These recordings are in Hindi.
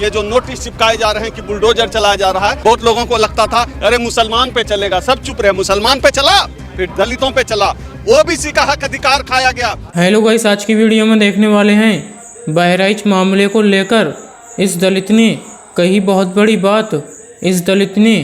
ये जो नोटिस चिपकाए जा रहे हैं कि बुलडोजर चलाया जा रहा है, बहुत लोगों को लगता था अरे मुसलमान पे चलेगा, सब चुप रहे, मुसलमान पे चला, फिर दलितों पे चला, ओबीसी का हक अधिकार खाया गया। हेलो गाइस, आज की वीडियो में देखने वाले हैं बहराइच मामले को लेकर इस दलित ने कही बहुत बड़ी बात। इस दलित ने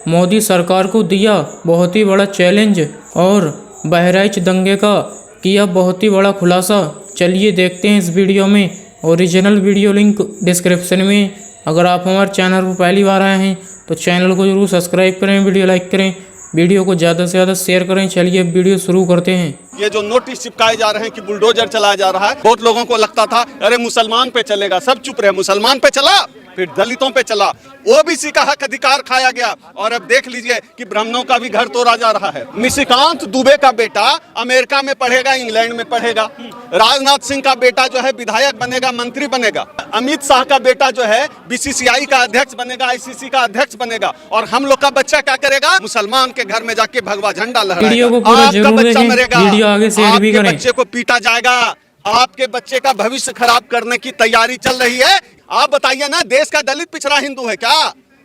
मोदी सरकार को दिया बहुत ही बड़ा चैलेंज और बहराइच दंगे का किया बहुत ही बड़ा खुलासा। चलिए देखते हैं इस वीडियो में। ओरिजिनल वीडियो लिंक डिस्क्रिप्शन में। अगर आप हमारे चैनल पर पहली बार आए हैं तो चैनल को जरूर सब्सक्राइब करें, वीडियो लाइक करें, वीडियो को ज़्यादा से ज़्यादा शेयर करें। चलिए वीडियो शुरू करते हैं। ये जो नोटिस चिपकाए जा रहे हैं कि बुलडोजर चलाया जा रहा है, बहुत लोगों को लगता था अरे मुसलमान पे चलेगा, सब चुप रहे, मुसलमान पे चला, फिर दलितों पे चला, ओबीसी का हक अधिकार खाया गया। और अब देख लीजिए कि ब्राह्मणों का भी घर तोड़ा जा रहा है। निशिकांत दुबे का बेटा अमेरिका में पढ़ेगा, इंग्लैंड में पढ़ेगा। राजनाथ सिंह का बेटा जो है विधायक बनेगा, मंत्री बनेगा। अमित शाह का बेटा जो है बीसीसीआई का अध्यक्ष बनेगा, आईसीसी का अध्यक्ष बनेगा। और हम लोग का बच्चा क्या करेगा? मुसलमान के घर में जाके भगवा झंडा लहराएगा। आपका बच्चा मरेगा, आपके बच्चे को पीटा जाएगा, आपके बच्चे का भविष्य खराब करने की तैयारी चल रही है। आप बताइए ना, देश का दलित पिछड़ा हिंदू है क्या?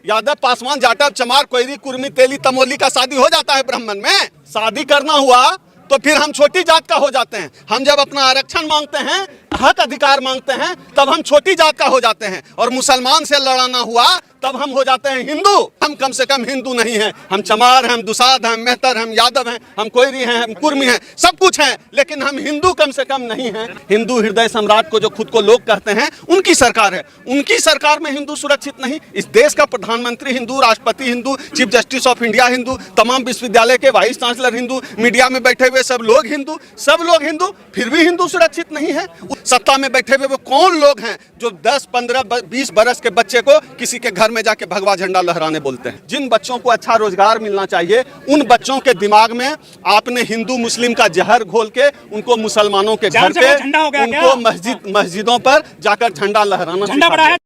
यादव, पासवान, जाटव, चमार, कोयरी, कुर्मी, तेली, तमोली का शादी हो जाता है ब्राह्मण में? शादी करना हुआ तो फिर हम छोटी जात का हो जाते हैं। हम जब अपना आरक्षण मांगते हैं, हक अधिकार मांगते हैं, तब हम छोटी जात का हो जाते हैं। और मुसलमान से लड़ाना हुआ तब हम हो जाते हैं हिंदू। हम कम से कम हिंदू नहीं हैं। हम चमार हैं, हम दुसाध हैं, मेहतर हैं, हम यादव हैं, हम कोयरी हैं, हम कुर्मी हैं, सब कुछ हैं, लेकिन हम हिंदू कम से कम नहीं हैं। हिंदू हृदय सम्राट को जो खुद को लोग कहते हैं, उनकी सरकार है। उनकी सरकार में हिंदू सुरक्षित नहीं। इस देश का प्रधानमंत्री हिंदू, राष्ट्रपति Hindu, chief justice of India Hindu, तमाम विश्वविद्यालय के वाइस चांसलर हिंदू, मीडिया में बैठे हुए सब लोग हिंदू, सब लोग हिंदू, फिर भी हिंदू सुरक्षित नहीं है। सत्ता में बैठे हुए वो कौन लोग हैं जो 10, 15, 20 बरस के बच्चे को किसी के घर में जाके भगवा झंडा लहराने बोलते हैं? जिन बच्चों को अच्छा रोजगार मिलना चाहिए, उन बच्चों के दिमाग में आपने हिंदू मुस्लिम का जहर घोल के उनको मुसलमानों के घर पे, उनको मस्जिदों पर जाकर झंडा लहराना।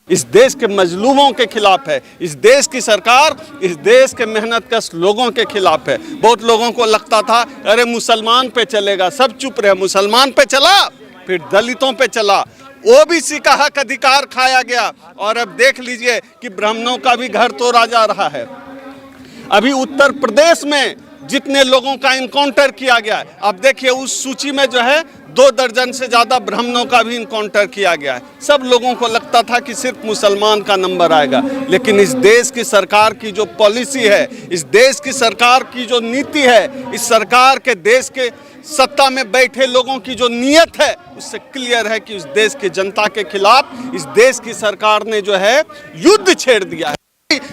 इस देश के मजलूमों के खिलाफ है। इस देश की सरकार इस देश के मेहनतकश लोगों के खिलाफ है। बहुत लोगों को लगता था अरे मुसलमान पे चलेगा, सब चुप रहे, मुसलमान पे चला, फिर दलितों पे चला, ओबीसी का हक अधिकार खाया गया। और अब देख लीजिए कि ब्राह्मणों का भी घर तोड़ा जा रहा है। अभी उत्तर प्रदेश में जितने लोगों का इनकाउंटर किया गया है, अब देखिए उस सूची में जो है 2 दर्जन से ज्यादा ब्राह्मणों का भी इनकाउंटर किया गया है। सब लोगों को लगता था कि सिर्फ मुसलमान का नंबर आएगा, लेकिन इस देश की सरकार की जो पॉलिसी है, इस देश की सरकार की जो नीति है, इस सरकार के देश के सत्ता में बैठे लोगों की जो नीयत है, उससे क्लियर है कि इस देश की जनता के खिलाफ इस देश की सरकार ने जो है युद्ध छेड़ दिया है।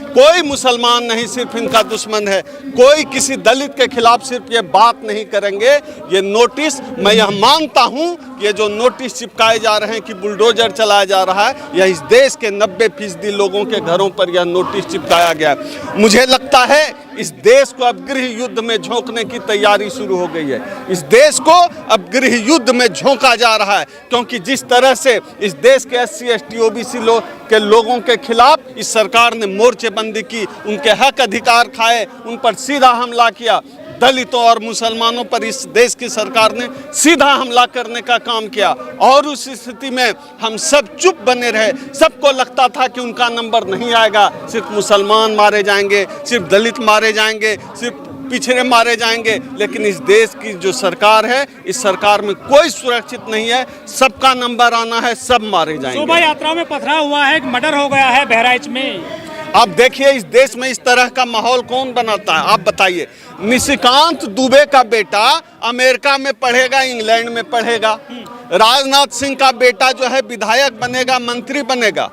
कोई मुसलमान नहीं सिर्फ इनका दुश्मन है, कोई किसी दलित के खिलाफ सिर्फ ये बात नहीं करेंगे। ये नोटिस, मैं यह मानता हूं कि ये जो नोटिस चिपकाए जा रहे हैं कि बुलडोजर चलाया जा रहा है, यह इस देश के 90% लोगों के घरों पर यह नोटिस चिपकाया गया है। मुझे लगता है इस देश को अब गृह युद्ध में झोंकने की तैयारी शुरू हो गई है। इस देश को अब गृह युद्ध में झोंका जा रहा है, क्योंकि जिस तरह से इस देश के SC, ST, OBC के लोगों के खिलाफ इस सरकार ने मोर्चेबंदी की, उनके हक अधिकार खाए, उन पर सीधा हमला किया। दलितों और मुसलमानों पर इस देश की सरकार ने सीधा हमला करने का काम किया। और उस स्थिति में हम सब चुप बने रहे। सबको लगता था कि उनका नंबर नहीं आएगा, सिर्फ मुसलमान मारे जाएंगे, सिर्फ दलित मारे जाएंगे, सिर्फ पिछड़े मारे जाएंगे। लेकिन इस देश की जो सरकार है, इस सरकार में कोई सुरक्षित नहीं है, सबका नंबर आना है, सब मारे जाएंगे। शोभा यात्राओं में पथराव हुआ है, मर्डर हो गया है बहराइच में। आप देखिए इस देश में इस तरह का माहौल कौन बनाता है? आप बताइए। निशिकांत दुबे का बेटा अमेरिका में पढ़ेगा, इंग्लैंड में पढ़ेगा। राजनाथ सिंह का बेटा जो है विधायक बनेगा, मंत्री बनेगा।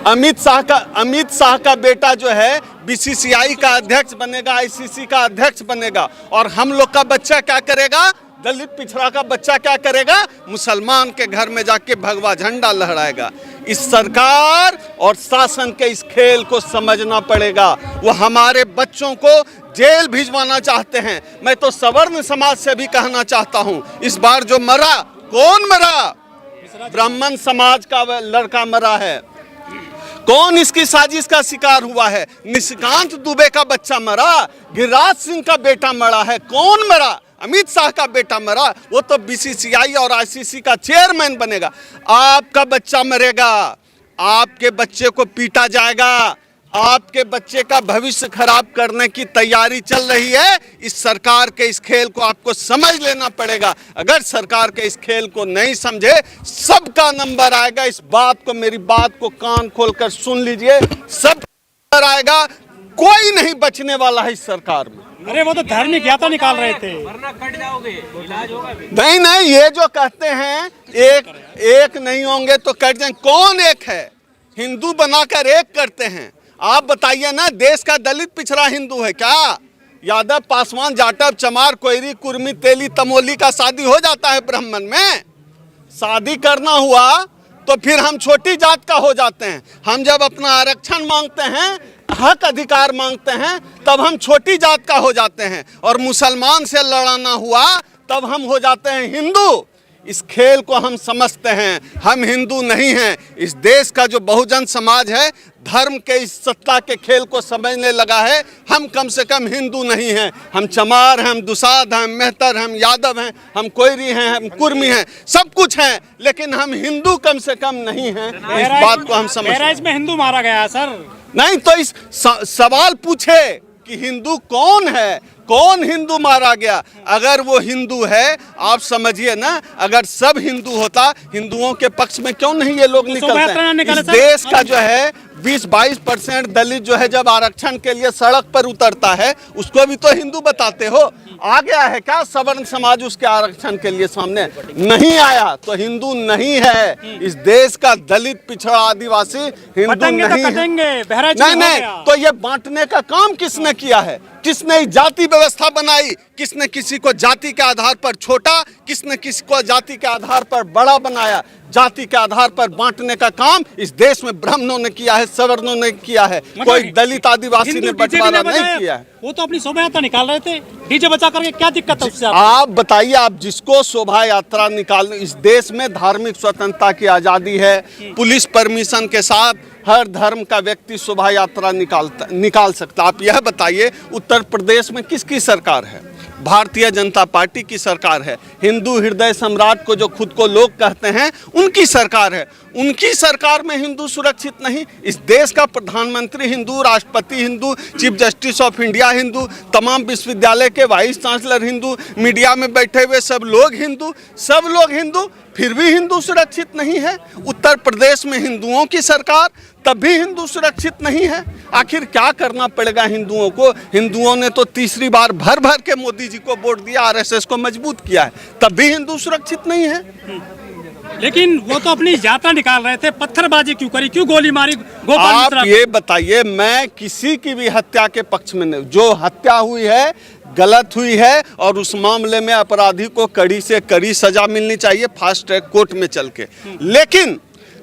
अमित शाह का बेटा जो है बीसीसीआई का अध्यक्ष बनेगा, आईसीसी का अध्यक्ष बनेगा। और हम लोग का बच्चा क्या करेगा? दलित पिछड़ा का बच्चा क्या करेगा? मुसलमान के घर में जाके भगवा झंडा लहराएगा। इस सरकार और शासन के इस खेल को समझना पड़ेगा। वो हमारे बच्चों को जेल भिजवाना चाहते हैं। मैं तो सवर्ण समाज से भी कहना चाहता हूं, इस बार जो मरा, कौन मरा? ब्राह्मण समाज का लड़का मरा है। कौन इसकी साजिश का शिकार हुआ है? निशिकांत दुबे का बच्चा मरा, गिरिराज सिंह का बेटा मरा है। कौन मरा? अमित शाह का बेटा मरा, वो तो बीसीसीआई और आईसीसी का चेयरमैन बनेगा। आपका बच्चा मरेगा, आपके बच्चे को पीटा जाएगा, आपके बच्चे का भविष्य खराब करने की तैयारी चल रही है। इस सरकार के इस खेल को आपको समझ लेना पड़ेगा। अगर सरकार के इस खेल को नहीं समझे, सबका नंबर आएगा। इस बात को, मेरी बात को कान खोलकर सुन लीजिए, सब नंबर आएगा। कोई नहीं बचने वाला है इस सरकार में। अरे वो तो धार्मिक यात्रा निकाल रहे थे। वरना कट जाओगे, इलाज होगा भी। नहीं नहीं, ये जो कहते हैं एक नहीं होंगे तो कट जाएंगे। कौन एक है? हिंदू बनाकर एक करते हैं। आप बताइए ना, देश का दलित पिछड़ा हिंदू है क्या? यादव, पासवान, जाटव, चमार, कोयरी, कुर्मी, तेली, तमोली का शादी हो जाता है ब्राह्मण में? शादी करना हुआ तो फिर हम छोटी जात का हो जाते हैं। हम जब अपना आरक्षण मांगते हैं, हक अधिकार मांगते हैं, तब हम छोटी जात का हो जाते हैं। और मुसलमान से लड़ाना हुआ तब हम हो जाते हैं हिंदू। इस खेल को हम समझते हैं, हम हिंदू नहीं हैं। इस देश का जो बहुजन समाज है, धर्म के इस सत्ता के खेल को समझने लगा है। हम कम से कम हिंदू नहीं हैं। हम चमार हैं, हम दुसाध हैं, मेहतर हैं, हम यादव हैं, हम कोयरी हैं, हम कुर्मी हैं, सब कुछ हैं, लेकिन हम हिंदू कम से कम नहीं हैं। इस बात को हम समझते हैं। बहराइच में हिंदू मारा गया सर। नहीं तो इस सवाल पूछे कि हिंदू कौन है, कौन हिंदू मारा गया? अगर वो हिंदू है, आप समझिए ना, अगर सब हिंदू होता, हिंदुओं के पक्ष में क्यों नहीं ये लोग निकलते हैं? इस देश का जो है 20-22% दलित जो है जब आरक्षण के लिए सड़क पर उतरता है, उसको भी तो हिंदू बताते हो। आ गया है क्या सवर्ण समाज उसके आरक्षण के लिए सामने? नहीं आया तो हिंदू नहीं है। इस देश का दलित, पिछड़ा, आदिवासी हिंदू नहीं है। नहीं, तो ये बांटने का काम किसने किया है? किसने जाति व्यवस्था बनाई? किसने किसी को जाति के आधार पर छोटा, किसने किसी को जाति के आधार पर बड़ा बनाया? जाति के आधार पर बांटने का काम इस देश में ब्राह्मणों ने किया है, सवर्णों ने किया है। कोई दलित आदिवासी ने बंटवारा नहीं किया है। वो तो अपनी शोभा यात्रा निकाल रहे थे, डीजे बचा करके, क्या दिक्कत है उससे? आप बताइए, आप जिसको शोभा यात्रा निकाल, इस देश में धार्मिक स्वतंत्रता की आज़ादी है। पुलिस परमिशन के साथ हर धर्म का व्यक्ति शोभा यात्रा निकाल सकता। आप यह बताइए, उत्तर प्रदेश में किसकी सरकार है? भारतीय जनता पार्टी की सरकार है। हिंदू हृदय सम्राट को जो खुद को लोग कहते हैं, उनकी सरकार है। उनकी सरकार में हिंदू सुरक्षित नहीं। इस देश का प्रधानमंत्री हिंदू, राष्ट्रपति Hindu, chief justice of India Hindu, तमाम विश्वविद्यालय के वाइस चांसलर हिंदू, मीडिया में बैठे हुए सब लोग हिंदू, सब लोग हिंदू, फिर भी हिंदू सुरक्षित नहीं है। उत्तर प्रदेश में हिंदुओं की सरकार, तब भी हिंदू सुरक्षित नहीं है। आखिर क्या करना पड़ेगा हिंदुओं को? हिंदुओं ने तो तीसरी बार भर भर के मोदी जी को वोट दिया, आरएसएस को मजबूत किया है, तब भी हिंदू सुरक्षित नहीं है। लेकिन वो तो अपनी यात्रा निकाल रहे थे, पत्थरबाजी क्यों करी, क्यों गोली मारी? गोपाल आप मिश्रा ये बताइए, मैं किसी की भी हत्या के पक्ष में नहीं। जो हत्या हुई है गलत हुई है, और उस मामले में अपराधी को कड़ी से कड़ी सजा मिलनी चाहिए, फास्ट ट्रैक कोर्ट में चल के। लेकिन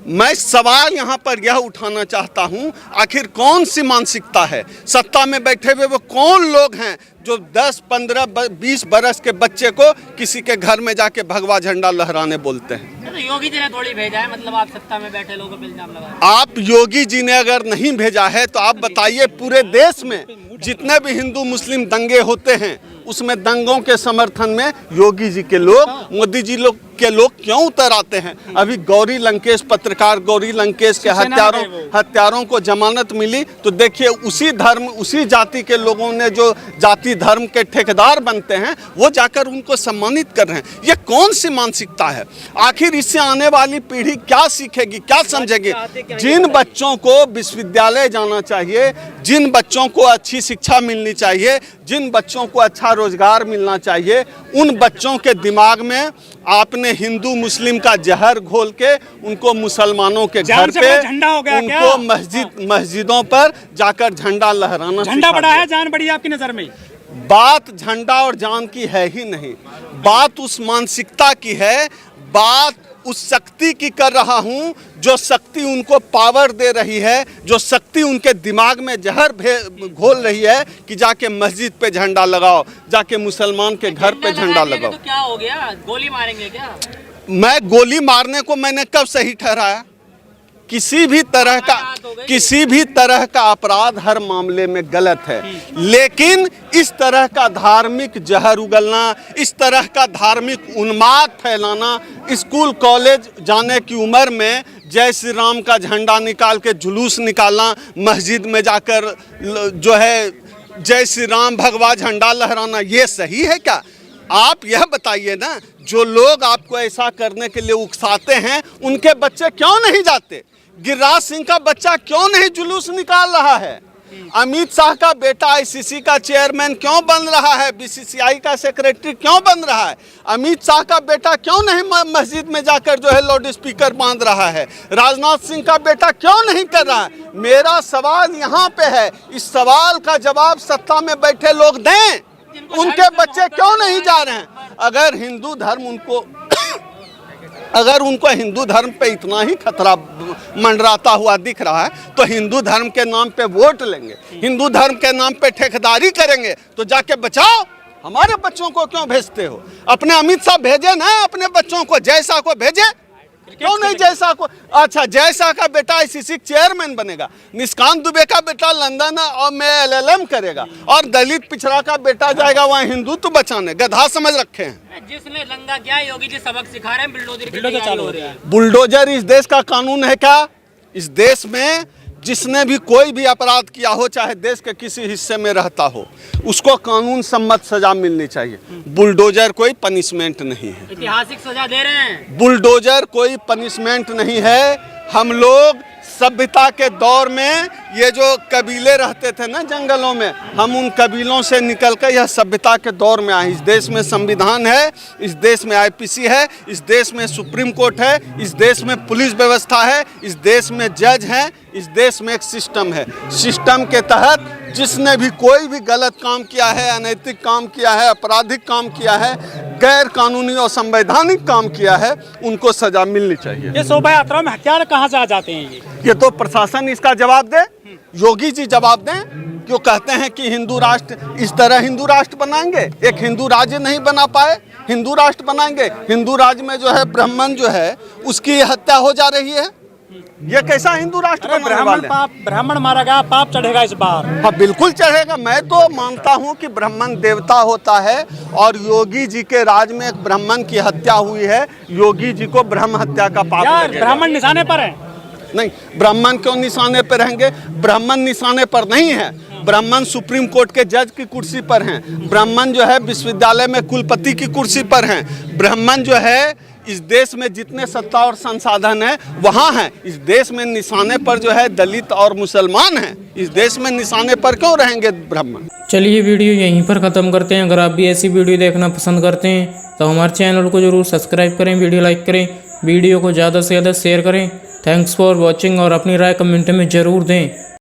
मैं सवाल यहाँ पर यह उठाना चाहता हूँ, आखिर कौन सी मानसिकता है? सत्ता में बैठे हुए वो कौन लोग हैं जो 10, 15, 20 बरस के बच्चे को किसी के घर में जाके भगवा झंडा लहराने बोलते हैं? तो योगी जी ने थोड़ी भेजा है, मतलब आप सत्ता में बैठे लोगों पर इल्जाम लगा। आप योगी जी ने अगर नहीं भेजा है तो आप बताइए, पूरे देश में जितने भी हिंदू मुस्लिम दंगे होते हैं, उसमें दंगों के समर्थन में योगी जी के लोग, मोदी जी लोग के लोग क्यों उतर आते हैं? अभी गौरी लंकेश, पत्रकार गौरी लंकेश के हत्यारों को जमानत मिली, तो देखिए उसी धर्म, उसी जाति के लोगों ने, जो जाति धर्म के ठेकेदार बनते हैं, वो जाकर उनको सम्मानित कर रहे हैं। ये कौन सी मानसिकता है? आखिर इससे आने वाली पीढ़ी क्या सीखेगी, क्या समझेगी? जिन बच्चों को विश्वविद्यालय जाना चाहिए, जिन बच्चों को अच्छी शिक्षा मिलनी चाहिए, जिन बच्चों को अच्छा रोजगार मिलना चाहिए, उन बच्चों के दिमाग में आपने हिंदू मुस्लिम का जहर घोल के उनको मुसलमानों के घर पे, उनको मस्जिदों पर जाकर झंडा लहराना। झंडा बड़ा है, जान बड़ी है आपकी नजर में? बात झंडा और जान की है ही नहीं, बात उस मानसिकता की है, बात उस शक्ति की कर रहा हूं, जो शक्ति उनको पावर दे रही है, जो शक्ति उनके दिमाग में जहर घोल रही है कि जाके मस्जिद पे झंडा लगाओ, जाके मुसलमान के घर पे झंडा लगाओ। तो क्या हो गया, गोली मारेंगे क्या? मैं गोली मारने को मैंने कब सही ठहराया? किसी भी तरह का अपराध हर मामले में गलत है, लेकिन इस तरह का धार्मिक जहर उगलना, इस तरह का धार्मिक उन्माद फैलाना, स्कूल कॉलेज जाने की उम्र में जय श्री राम का झंडा निकाल के जुलूस निकालना, मस्जिद में जाकर जो है जय श्री राम भगवा झंडा लहराना, ये सही है क्या? आप यह बताइए ना, जो लोग आपको ऐसा करने के लिए उकसाते हैं उनके बच्चे क्यों नहीं जाते? गिरिराज सिंह का बच्चा क्यों नहीं जुलूस निकाल रहा है? अमित शाह का बेटा आईसीसी का चेयरमैन क्यों बन रहा है? बीसीसीआई का सेक्रेटरी क्यों बन रहा है? अमित शाह का बेटा क्यों नहीं मस्जिद में जाकर जो है लाउड स्पीकर बांध रहा है? राजनाथ सिंह का बेटा क्यों नहीं कर रहा है? मेरा सवाल यहाँ पे है, इस सवाल का जवाब सत्ता में बैठे लोग दें। उनके बच्चे क्यों नहीं जा रहे हैं? अगर उनको हिंदू धर्म पे इतना ही खतरा मंडराता हुआ दिख रहा है तो हिंदू धर्म के नाम पे वोट लेंगे, हिंदू धर्म के नाम पे ठेकेदारी करेंगे, तो जाके बचाओ। हमारे बच्चों को क्यों भेजते हो? अपने अमित शाह भेजे ना, अपने बच्चों को जयशाह को भेजे, क्यों नहीं जयशाह को? अच्छा, जयशाह का बेटा आईसीसी चेयरमैन बनेगा, निष्कांत दुबे का बेटा लंदन और में एलएलएम करेगा, और दलित पिछड़ा का बेटा जाएगा वहाँ हिंदुत्व बचाने। गधा समझ रखे हैं। जिसने लंगा क्या योगी जी सबक सिखा रहे हैं, बुलडोजर चालू हो रहा है। बुलडोजर इस देश का कानून है क्या? इस देश में जिसने भी कोई भी अपराध किया हो, चाहे देश के किसी हिस्से में रहता हो, उसको कानून सम्मत सजा मिलनी चाहिए। बुलडोजर कोई पनिशमेंट नहीं है, ऐतिहासिक सजा दे रहे हैं। बुलडोजर कोई पनिशमेंट नहीं है। हम लोग सभ्यता के दौर में ये जो कबीले रहते थे ना जंगलों में, हम उन कबीलों से निकल कर यह सभ्यता के दौर में आए। इस देश में संविधान है, इस देश में आईपीसी है, इस देश में सुप्रीम कोर्ट है, इस देश में पुलिस व्यवस्था है, इस देश में जज हैं, इस देश में एक सिस्टम है। सिस्टम के तहत जिसने भी कोई भी गलत काम किया है, अनैतिक काम किया है, आपराधिक काम किया है, गैर कानूनी और संवैधानिक काम किया है, उनको सजा मिलनी चाहिए। ये शोभा यात्रा में हथियार कहाँ से आ जाते हैं? ये तो प्रशासन इसका जवाब दे, योगी जी जवाब दें। क्यों कहते हैं कि हिंदू राष्ट्र, इस तरह हिंदू राष्ट्र बनाएंगे? एक हिंदू राज्य नहीं बना पाए, हिंदू राष्ट्र बनाएंगे। हिंदू राज्य में जो है ब्राह्मण जो है उसकी हत्या हो जा रही है, ये कैसा हिंदू राष्ट्र बनाने वाले हैं? ब्राह्मण मारा गया, पाप चढ़ेगा इस बार। हाँ, बिल्कुल चढ़ेगा। मैं तो मानता हूँ कि ब्राह्मण देवता होता है, और योगी जी के राज में एक ब्राह्मण की हत्या हुई है, योगी जी को ब्रह्म हत्या का पाप लगेगा। ब्राह्मण निशाने पर है? नहीं, ब्राह्मण क्यों निशाने पर रहेंगे? ब्राह्मण निशाने पर नहीं है। ब्राह्मण सुप्रीम कोर्ट के जज की कुर्सी पर हैं, ब्राह्मण जो है विश्वविद्यालय में कुलपति की कुर्सी पर हैं, ब्राह्मण जो है इस देश में जितने सत्ता और संसाधन है वहाँ हैं। इस देश में निशाने पर जो है दलित और मुसलमान हैं। इस देश में निशाने पर क्यों रहेंगे ब्राह्मण? चलिए वीडियो यहीं पर ख़त्म करते हैं। अगर आप भी ऐसी वीडियो देखना पसंद करते हैं तो हमारे चैनल को जरूर सब्सक्राइब करें, वीडियो लाइक करें, वीडियो को ज़्यादा से ज़्यादा शेयर करें। थैंक्स फॉर वॉचिंग, और अपनी राय कमेंट में ज़रूर दें।